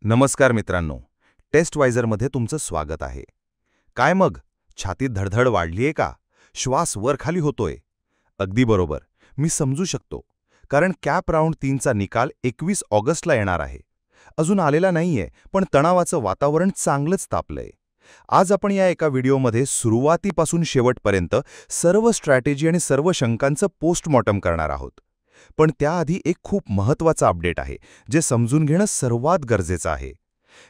नमस्कार मित्रांनो, टेस्टवायझरमध्ये तुमचं स्वागत आहे. काय मग, छातीत धडधड वाढलीये का? श्वास वर-खाली होतोय? अगदी बरोबर, मी समजू शकतो. कारण कॅप राऊंड 3चा निकाल 21 ऑगस्टला येणार आहे. अजून आलेला नाहीये, पण तणावाचं वातावरण चांगलंच तापलंय. आज आपण या एका व्हिडिओमध्ये सुरुवातीपासून शेवटपर्यंत सर्व स्ट्रॅटेजी आणि सर्व शंकांचं पोस्टमॉर्टम करणार आहोत. पण त्याआधी एक खूप महत्त्वाचा अपडेट आहे, जे समजून घेणं सर्वात गरजेचं आहे.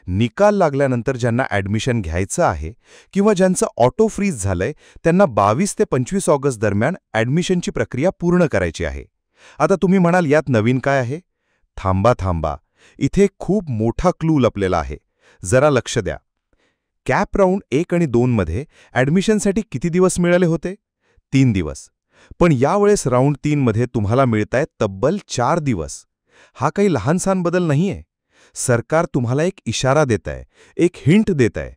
निकाल लागल्यानंतर ज्यांना ॲडमिशन घ्यायचं आहे किंवा ज्यांचं ऑटो फ्रीज झालंय, त्यांना 22 ते 25 ऑगस्ट दरम्यान ॲडमिशनची प्रक्रिया पूर्ण करायची आहे. आता तुम्ही म्हणाल, यात नवीन काय आहे? थांबा. इथे खूप मोठा क्लू लपलेला आहे. जरा लक्ष द्या. कॅप राऊंड 1 आणि 2 मध्ये ॲडमिशनसाठी किती दिवस मिळाले होते? 3 दिवस. पण यावेळेस राऊंड 3 मध्ये तुम्हाला मिळतायत तब्बल 4 दिवस. हा काही लहानसहान बदल नाहीये. सरकार तुम्हाला एक इशारा देतंय, एक हिंट देतंय.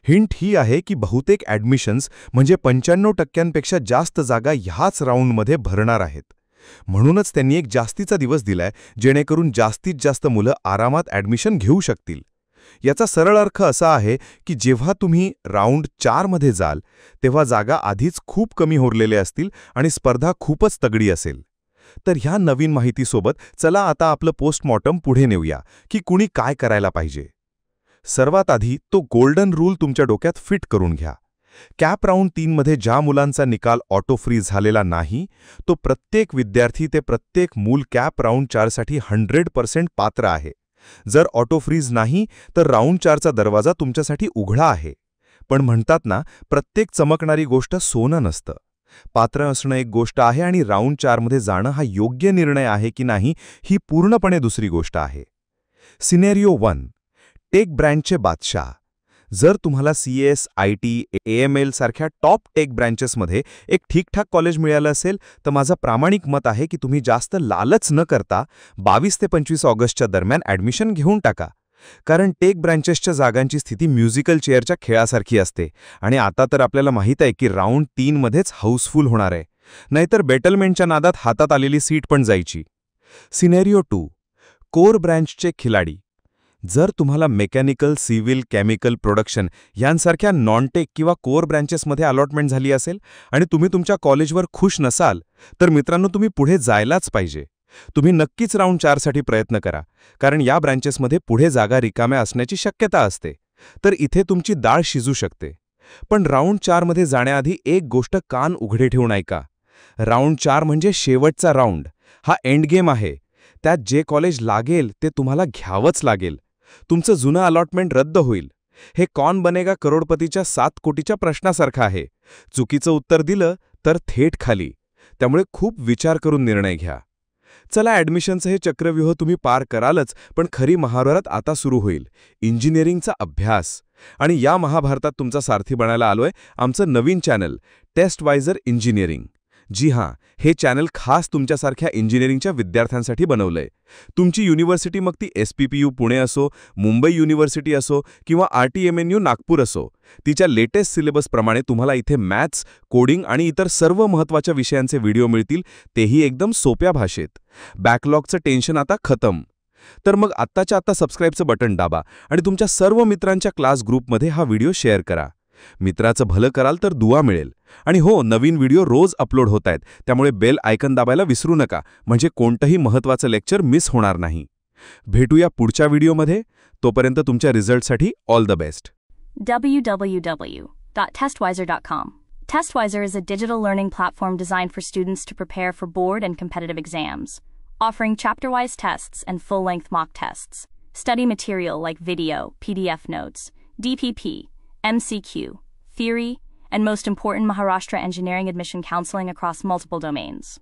हिंट ही आहे की बहुतेक ॲडमिशन्स म्हणजे 95% जास्त जागा ह्याच राऊंडमध्ये भरणार आहेत. म्हणूनच त्यांनी एक जास्तीचा दिवस दिलाय, जेणेकरून जास्तीत जास्त मुलं आरामात ॲडमिशन घेऊ शकतील. याचा सरळ अर्थ असा आहे की जेव्हा तुम्ही राऊंड 4 मध्ये जाल, तेव्हा जागा आधीच खूप कमी उरलेल्या असतील आणि स्पर्धा खूपच तगडी असेल. तर ह्या नवीन माहितीसोबत चला आता आपलं पोस्टमॉर्टम पुढे नेऊया की कुणी काय करायला पाहिजे. सर्वात आधी तो गोल्डन रूल तुमच्या डोक्यात फिट करून घ्या. कॅप राऊंड 3 मध्ये ज्या मुलांचा निकाल ऑटो फ्रीज झालेला नाही, तो प्रत्येक विद्यार्थी ते प्रत्येक मूल कॅप राऊंड 4 साठी 100% पात्र आहे. जर ऑटो फ्रीज नाही, तर राऊंड 4चा दरवाजा तुमच्यासाठी उघडा आहे. पण म्हणतात ना, प्रत्येक चमकणारी गोष्ट सोनं नसतं. पात्र असणं एक गोष्ट आहे आणि राऊंड 4 मध्ये जाणं हा योग्य निर्णय आहे की नाही, ही पूर्णपणे दुसरी गोष्ट आहे. सिनेरिओ 1. टेक ब्रँचचे बादशाह. जर तुम्हाला CS, IT, AML सारख्या टॉप टेक ब्रँचेसमध्ये एक ठीकठाक कॉलेज मिळालं असेल, तर माझं प्रामाणिक मत आहे की तुम्ही जास्त लालच न करता 22 ते 25 ऑगस्टच्या दरम्यान ॲडमिशन घेऊन टाका. कारण टेक ब्रँचेसच्या जागांची स्थिती म्युझिकल चेअरच्या खेळासारखी असते आणि आता तर आपल्याला माहीत आहे की राऊंड 3 मध्येच हाऊसफुल होणार आहे. नाहीतर बेटलमेंटच्या नादात हातात आलेली सीट पण जायची. सिनेरिओ 2. कोर ब्रँचचे खिलाडी. जर तुम्हाला मेकॅनिकल, सिव्हिल, केमिकल, प्रोडक्शन यांसारख्या नॉन टेक किंवा कोर ब्रँचेसमध्ये अलॉटमेंट झाली असेल आणि तुम्ही तुमच्या कॉलेजवर खुश नसाल, तर मित्रांनो, तुम्ही पुढे जायलाच पाहिजे. तुम्ही नक्कीच राऊंड 4 साठी प्रयत्न करा, कारण या ब्रँचेसमध्ये पुढे जागा रिकाम्या असण्याची शक्यता असते. तर इथे तुमची डाळ शिजू शकते. पण राऊंड 4 मध्ये जाण्याआधी एक गोष्ट कान उघडे ठेवून ऐका. राऊंड 4 म्हणजे शेवटचा राऊंड. हा एंड गेम आहे. त्यात जे कॉलेज लागेल ते तुम्हाला घ्यावंच लागेल. तुमचं जुनं अलॉटमेंट रद्द होईल. हे कौन बनेगा करोडपतीच्या 7 कोटीच्या प्रश्नासारखं आहे. चुकीचं उत्तर दिलं तर थेट खाली. त्यामुळे खूप विचार करून निर्णय घ्या. चला, ॲडमिशनचं हे चक्रव्यूह तुम्ही पार करालच, पण खरी महाभारत आता सुरू होईल. इंजिनिअरिंगचा अभ्यास. आणि या महाभारतात तुमचा सारथी बनायला आलोय आमचं नवीन चॅनल टेस्टवायझर इंजिनिअरिंग. जी हां, हे चॅनल खास तुमच्यासारख्या इंजिनिअरिंगच्या विद्यार्थ्यांसाठी बनवलंय. तुमची युनिव्हर्सिटी, मग ती SPPU पुणे असो, मुंबई युनिव्हर्सिटी असो किंवा RTMNU नागपूर असो, तिच्या लेटेस्ट सिलेबसप्रमाणे तुम्हाला इथे मॅथ्स, कोडिंग आणि इतर सर्व महत्त्वाच्या विषयांचे व्हिडिओ मिळतील, तेही एकदम सोप्या भाषेत. बॅकलॉगचं टेन्शन आता खतम. तर मग आत्ताच्या आत्ता सबस्क्राईबचं बटन दाबा आणि तुमच्या सर्व मित्रांच्या क्लास ग्रुपमध्ये हा व्हिडिओ शेअर करा. मित्राचं भलं कराल तर दुआ मिळेल. आणि हो, नवीन व्हिडिओ रोज अपलोड होत आहेत, त्यामुळे बेल आयकन दाबायला विसरू नका, म्हणजे कोणतंही महत्त्वाचं लेक्चर मिस होणार नाही. भेटूया पुढच्या व्हिडिओमध्ये. तोपर्यंत तुमच्या रिझल्टसाठी all the best. www.testwiser.com. Testwiser is a digital learning platform designed for students to prepare for board and competitive exams, offering chapter-wise tests and full-length mock tests. Study material like video, PDF notes, DPP, MCQ, theory, and most important, Maharashtra engineering admission counseling across multiple domains.